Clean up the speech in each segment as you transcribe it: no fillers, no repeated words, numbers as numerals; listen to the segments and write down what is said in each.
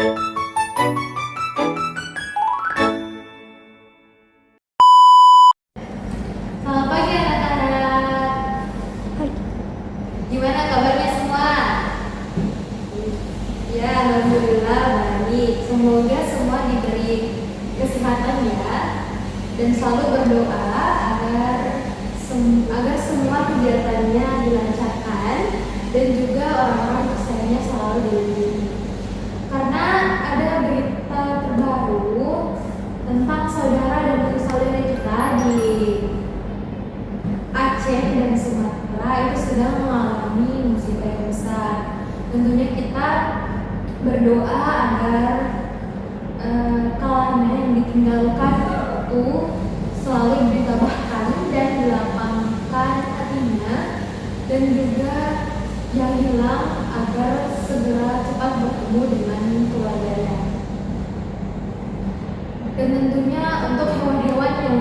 Selamat pagi anak-anak. Gimana kabarnya semua? Ya, alhamdulillah baik. Semoga semua diberi kesehatan ya, dan selalu berdoa agar semua kegiatannya dilancarkan dan juga orang-orang tersayangnya selalu dilindungi. Karena ada berita terbaru tentang saudara dan saudara kita di Aceh dan Sumatera itu sedang mengalami musibah yang besar. Tentunya kita berdoa agar kalangan yang ditinggalkan itu selalu ditabahkan dan dilapangkan hatinya, dan juga yang hilang agar segera cepat bertemu dengan keluarganya. Dan tentunya untuk hewan-hewan yang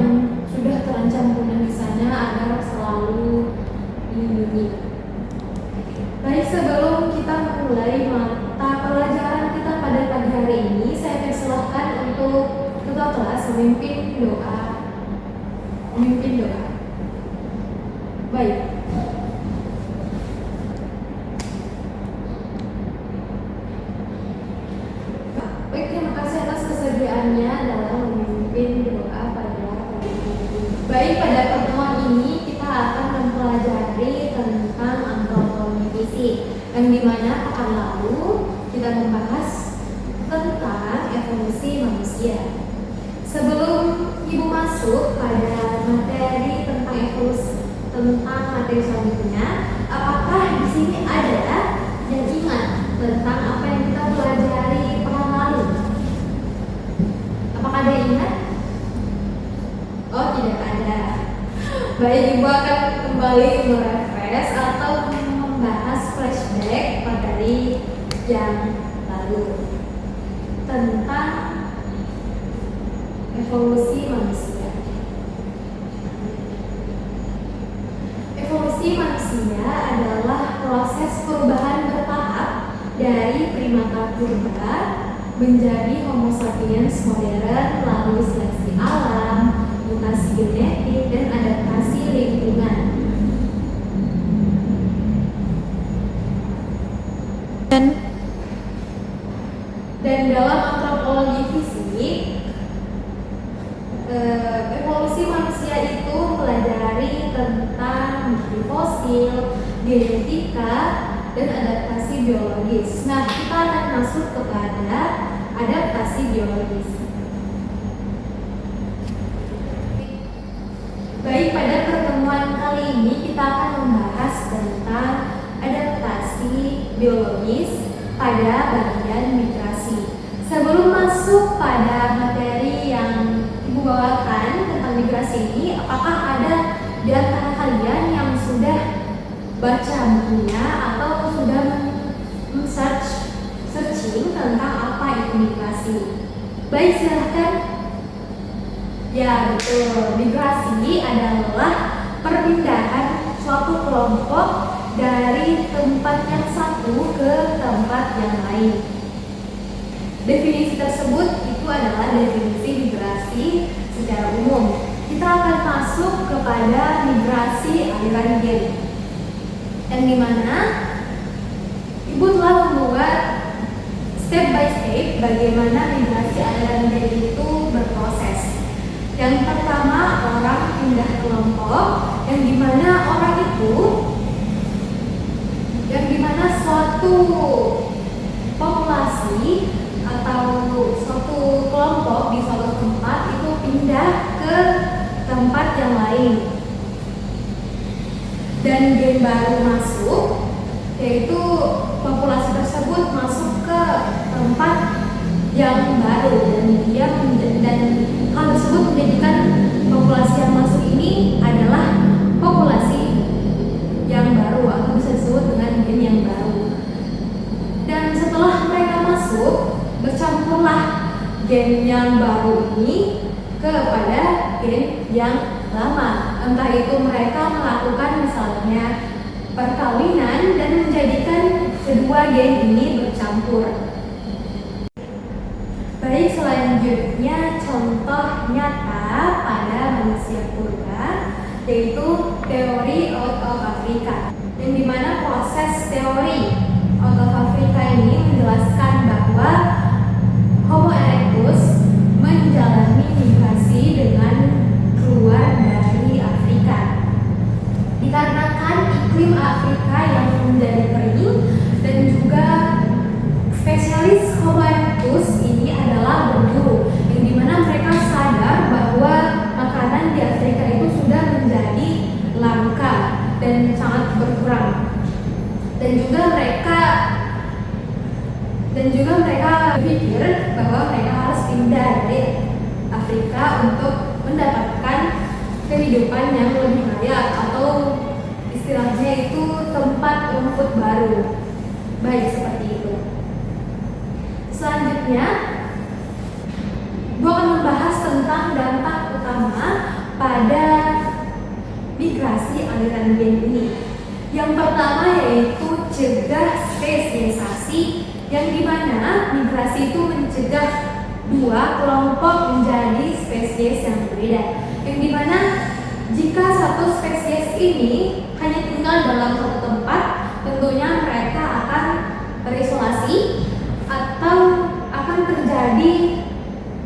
sudah terancam punah di sana agar selalu dilindungi. Baik, sebelum kita memulai mata pelajaran kita pada pagi hari ini, saya persilahkan untuk ketua kelas memimpin doa. Baik. Baik, terima kasih atas kesediaannya dalam memimpin doa pada pagi ini. Baik, pada pertemuan ini kita akan mempelajari tentang antropologi fisik, yang dimana pekan lalu kita membahas tentang evolusi manusia. Sebelum ibu masuk pada materi tentang evolusi, tentang materi selanjutnya, apakah di sini ada yang ingat tentang apa yang kita pelajari pekan lalu? Apakah ada yang ingat? Oh, tidak ada. Baik, ibu akan kembali merefresh atau membahas flashback materi yang lalu tentang evolusi manusia. Evolusi manusia adalah proses perubahan bertahap dari primata purba menjadi Homo sapiens modern melalui seleksi alam, mutasi genetik, dan adaptasi lingkungan. Dan dalam antropologi fisik, evolusi manusia itu mempelajari tentang fosil, genetika, dan adaptasi biologis. Nah, kita akan masuk kepada adaptasi biologis. Baik, pada pertemuan kali ini kita akan membahas tentang adaptasi biologis pada bagian migrasi. Sebelum masuk pada materi yang ibu bawakan tentang migrasi ini, apakah ada di antara kalian yang sudah baca bukunya atau sudah searching tentang apa itu migrasi? Baik, silahkan. Ya, betul. Migrasi adalah perpindahan suatu kelompok dari tempat yang satu ke tempat yang lain. Definisi tersebut itu adalah definisi migrasi secara umum. Kita akan masuk kepada migrasi aliran gen, yang dimana ibu telah membuat step by step bagaimana migrasi aliran gen itu berproses. Yang pertama, orang pindah kelompok, yang dimana orang itu, yang dimana suatu populasi atau suatu kelompok di suatu tempat itu pindah ke tempat yang lain, dan gen baru masuk, yaitu populasi tersebut masuk ke tempat yang baru, dan hal tersebut menjadikan populasi yang masuk ini adalah populasi yang baru, atau bisa disebut dengan gen yang baru. Dan setelah mereka masuk, bercampurlah gen yang baru ini kepada gen yang lama. Entah itu mereka melakukan misalnya perkawinan dan menjadikan kedua gen ini bercampur. Baik, selanjutnya contoh nyata pada manusia purba, yaitu teori Out of Africa, yang dimana proses teori Out of Africa ini menjelaskan bahwa Homo erectus menjalani migrasi dengan keluar dari Afrika. Dikarenakan iklim Afrika yang menjadi kering dan juga spesialis Homo erectus ini adalah berburu, yang dimana mereka sadar bahwa makanan di Afrika itu sudah menjadi langka dan sangat berkurang, dan juga mereka berpikir bahwa mereka harus pindah dari Afrika untuk mendapatkan kehidupan yang lebih layak, atau istilahnya itu tempat rumput baru. Baik, seperti itu. Selanjutnya, gue akan membahas tentang dampak utama pada migrasi aliran gen ini. Yang pertama yaitu cegah spesialisasi, yang dimana migrasi itu mencegah dua kelompok menjadi spesies yang berbeda. Yang dimana jika satu spesies ini hanya tinggal dalam satu tempat, tentunya mereka akan terisolasi atau akan terjadi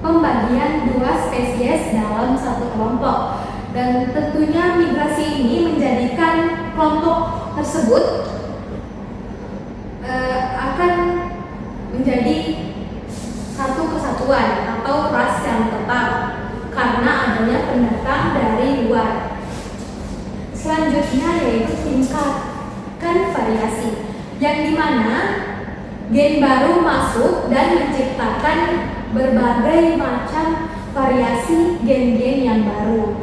pembagian dua spesies dalam satu kelompok. Dan tentunya migrasi ini menjadikan kelompok tersebut akan menjadi satu kesatuan atau ras yang tetap karena adanya pendatang dari luar. Selanjutnya yaitu tingkatkan variasi, yang dimana gen baru masuk dan menciptakan berbagai macam variasi gen-gen yang baru,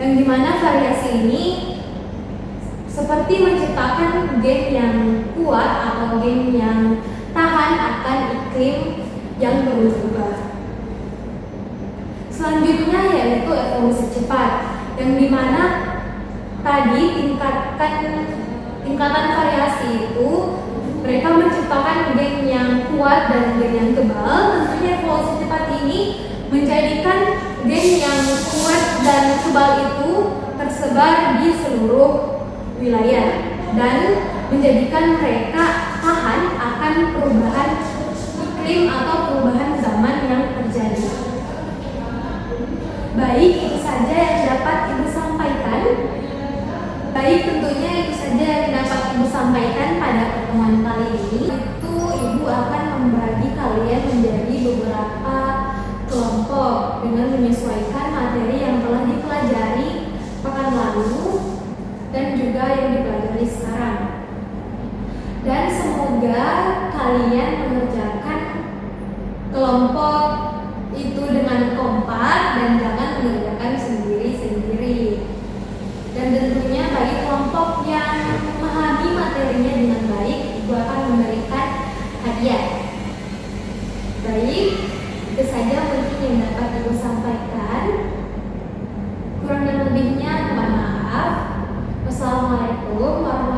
yang dimana variasi ini seperti menciptakan gen yang kuat atau gen yang tahan akan iklim yang berubah. Selanjutnya yaitu evolusi cepat, yang dimana tadi tingkatan variasi itu mereka menciptakan gen yang kuat dan gen yang tebal. Tentunya evolusi cepat ini menjadikan gen yang kuat dan tebal itu tersebar di seluruh wilayah dan menjadikan mereka tahan akan perubahan iklim atau perubahan zaman yang terjadi. Baik, itu saja yang dapat Ibu sampaikan. Baik, tentunya itu saja yang dapat Ibu sampaikan pada pertemuan kali ini. Itu Ibu akan membagi kalian menjadi beberapa kelompok dengan menyesuaikan materi yang telah dipelajari pekan lalu dan juga yang dipelajari sekarang. Dan semoga kalian mengerjakan kelompok itu dengan kompak dan jangan mengerjakan sendiri-sendiri. Dan tentunya bagi kelompok yang memahami materinya dengan baik, Ibu akan memberikan hadiah. Baik, itu saja mungkin yang dapat Ibu sampaikan. Kurang dan lebihnya mohon maaf. Wassalamualaikum warahmatullahi wabarakatuh.